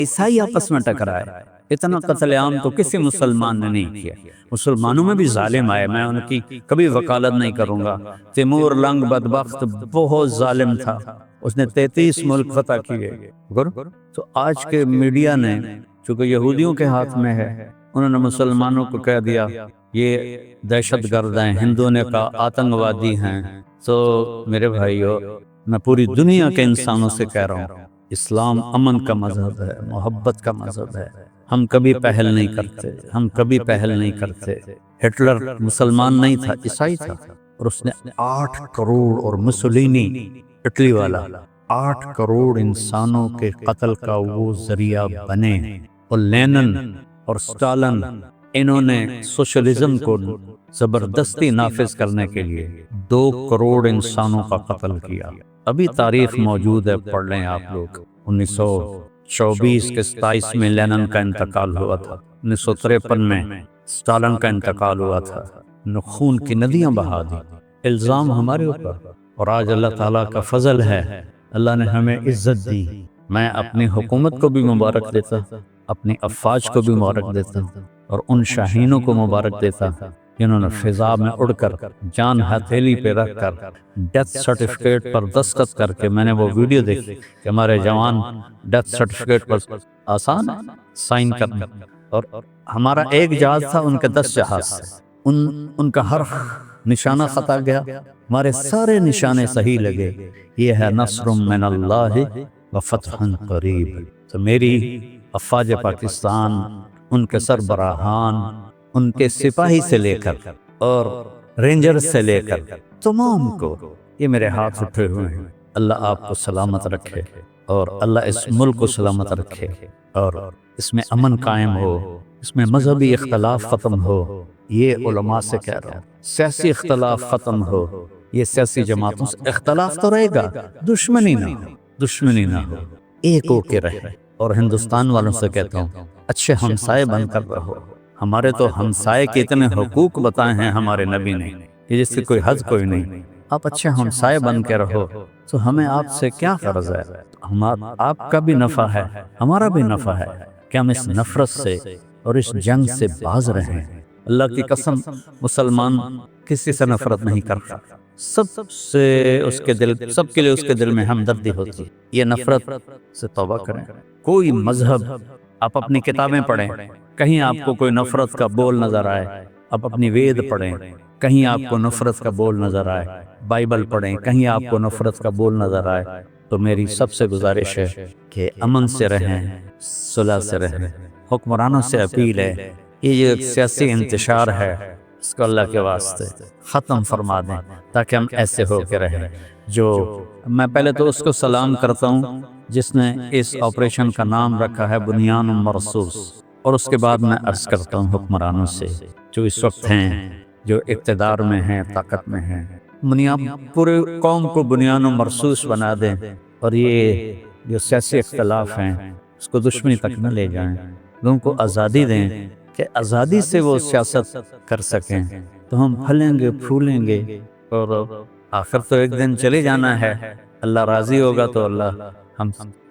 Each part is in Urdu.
عیسائی آپس میں ٹکرائے، اتنا قتل عام تو کسی مسلمان نے نہیں کیا۔ مسلمانوں میں بھی ظالم آئے، میں ان کی کبھی وکالت نہیں کروں گا۔ تیمور لنگ بدبخت بہت ظالم تھا، اس نے 33 ملک فتح کیے۔ تو آج کے میڈیا نے چونکہ یہودیوں کے ہاتھ میں ہے، انہوں نے مسلمانوں کو کہہ دیا یہ دہشت گرد ہیں، ہندوؤں نے کہا آتنکوادی ہیں۔ تو میرے بھائیو، میں پوری دنیا کے انسانوں سے کہہ رہا ہوں، اسلام امن کا مذہب ہے، محبت کا مذہب ہے۔ ہم کبھی پہل نہیں کرتے، ہم کبھی پہل نہیں کرتے۔ ہٹلر مسلمان نہیں تھا، عیسائی تھا، اور اس نے 8 کروڑ، اور مسولینی اٹلی والا 8 کروڑ انسانوں کے قتل کا وہ ذریعہ بنے۔ اور لینن اور سٹالن، انہوں نے سوشلزم کو زبردستی نافذ کرنے کے لیے 2 کروڑ انسانوں کا قتل کیا۔ ابھی تاریخ موجود ہے، پڑھ لیں آپ لوگ۔ 1924 کے 27 میں لینن کا انتقال ہوا تھا، 1953 میں سٹالن کا انتقال ہوا تھا۔ خون کی ندیاں بہا دی، الزام ہمارے اوپر، اور آج اللہ تعالیٰ کا فضل ہے، اللہ نے ہمیں عزت دی۔ میں اپنی حکومت کو بھی مبارک دیتا، اپنی افواج کو بھی مبارک دیتا، اور ان شاہینوں کو مبارک دیتا جنہوں نے فضا میں اڑ کر، جان ہتھیلی پہ رکھ کر، ڈیتھ سرٹیفکیٹ پر دستخط کر کے، میں نے وہ ویڈیو دیکھی کہ ہمارے جوان ڈیتھ سرٹیفکیٹ پر آسان ہے سائن کرنا، اور ہمارا ایک جہاز تھا، ان کے 10 جہاز تھے، ان کا ہر نشانہ خطا گیا، ہمارے سارے نشانے صحیح لگے۔ یہ ہے نصر من اللہ وفتح قریب۔ تو میری افواج پاکستان، ان کے سربراہان، ان کے سپاہی سے لے کر اور رینجر سے لے کر تمام کو، یہ میرے ہاتھ اٹھے ہوئے ہیں۔ اللہ آپ کو سلامت رکھے، اور اللہ اس ملک کو سلامت رکھے، اور اس میں امن قائم ہو، اس میں مذہبی اختلاف ختم ہو۔ یہ علماء سے کہہ رہا ہوں، سیاسی اختلاف ختم ہو۔ یہ سیاسی جماعتوں سے اختلاف تو رہے گا، دشمنی نہ ہو، دشمنی نہ ہو، ایک ہو کے رہے۔ اور ہندوستان والوں سے کہتا ہوں، اچھے ہمسائے بن کر رہو۔ ہمارے تو ہمسائے کے اتنے حقوق بتائے ہیں ہمارے نبی نے کہ جس سے کوئی حد کوئی نہیں۔ آپ اچھے ہمسائے بن کے رہو، تو ہمیں آپ سے کیا فرض ہے؟ آپ کا بھی نفع ہے، ہمارا بھی نفع ہے کہ ہم اس نفرت سے اور اس جنگ سے باز رہیں۔ اللہ کی قسم، مسلمان کسی سے نفرت نہیں کرتا، سب سے اس کے دل، سب کے لیے اس کے دل میں ہمدردی ہوتی ہے۔ یہ نفرت سے توبہ کریں۔ کوئی مذہب، آپ اپنی کتابیں پڑھیں، کہیں آپ کو کوئی نفرت کا بول نظر آئے، آپ اپنی وید پڑھیں، کہیں آپ کو نفرت کا بول نظر آئے، بائبل پڑھیں، کہیں آپ کو نفرت کا بول نظر آئے، تو میری سب سے گزارش ہے کہ امن سے رہیں، صلح سے رہیں۔ حکمرانوں سے اپیل ہے، یہ ایک سیاسی انتشار ہے، اس کو اللہ کے واسطے ختم فرما دیں، تاکہ ہم ایسے ہو کے رہیں۔ جو میں پہلے تو اس کو سلام کرتا ہوں جس نے اس آپریشن کا نام رکھا ہے بنیان مرصوص، اور اس کے بعد میں عرض کرتا ہوں حکمرانوں سے جو اس وقت ہیں، جو اقتدار میں ہیں، طاقت میں ہیں، پورے قوم کو بنیان مرصوص بنا دیں، اور یہ جو سیاسی اختلاف ہیں اس کو دشمنی تک نہ لے جائیں، لوگوں کو آزادی دیں کہ آزادی سے وہ سیاست کر سکیں، تو ہم پھلیں گے، پھولیں گے، اور آخر تو ایک دن چلے جانا ہے۔ اللہ راضی ہوگا تو اللہ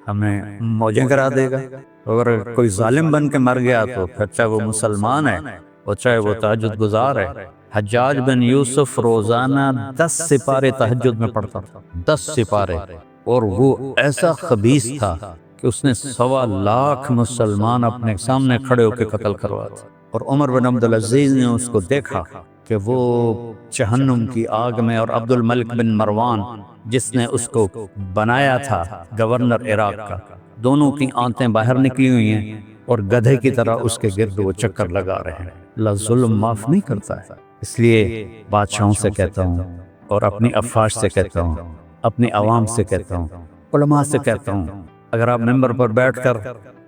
ہمیں موجیں کرا دے گا۔ اگر کوئی ظالم بن کے مر گیا تو پھر چاہے وہ مسلمان ہے، اور چاہے وہ تہجد گزار ہے۔ حجاج بن یوسف روزانہ 10 سپارے تہجد میں پڑھتا تھا، 10 سپارے، اور وہ ایسا خبیث تھا کہ اس نے 1.25 لاکھ مسلمان اپنے سامنے کھڑے ہو کے قتل کروا تھا۔ اور عمر بن عبدالعزیز نے اس کو دیکھا کہ وہ جہنم کی آگ میں، اور عبد الملک بن مروان جس نے اس کو بنایا تھا گورنر عراق کا، دونوں کی آنتیں باہر نکلی ہوئی ہیں، اور گدھے کی طرح اس کے گرد وہ چکر لگا رہے ہیں۔ اللہ ظلم معاف نہیں کرتا ہے، اس لیے بادشاہوں سے کہتا ہوں، اور اپنی افواج سے کہتا ہوں، اپنی عوام سے کہتا ہوں، علماء سے کہتا ہوں، اگر آپ ممبر پر بیٹھ کر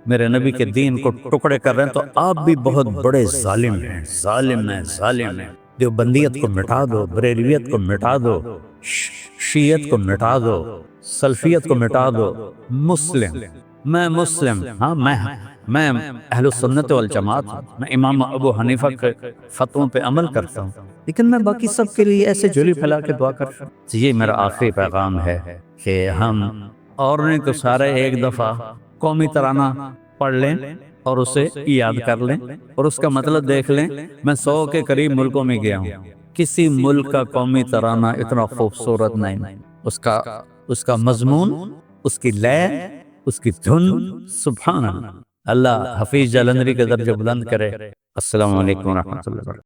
میرے نبی کے دین کو ٹکڑے کر رہے ہیں تو آپ بھی بہت بڑے ظالم ہیں، ظالم ہیں، ظالم ہیں۔ دیوبندیت کو مٹا دو، بریلویت کو مٹا دو، شیعت کو مٹا دو، سلفیت کو مٹا دو۔ میں مسلم، ہاں، میں اہل سنت والجماعت ہوں، میں امام ابو حنیفہ کے فتووں پہ عمل کرتا ہوں، لیکن میں باقی سب کے لیے ایسے جھولی پھیلا کے دعا کرتا ہوں۔ یہ میرا آخری پیغام ہے کہ ہم اور نہیں تو سارے ایک دفعہ قومی ترانہ پڑھ لیں اور اسے یاد کر لیں اور اس کا مطلب دیکھ لیں۔ میں 100 کے قریب ملکوں میں گیا ہوں، کسی ملک کا قومی ترانہ اتنا خوبصورت نہیں، اس کا مضمون، اس کی لے، اس کی دھن، سبحان اللہ۔ اللہ حفیظ جلندری کا درجہ بلند کرے۔ السلام علیکم ورحمۃ اللہ۔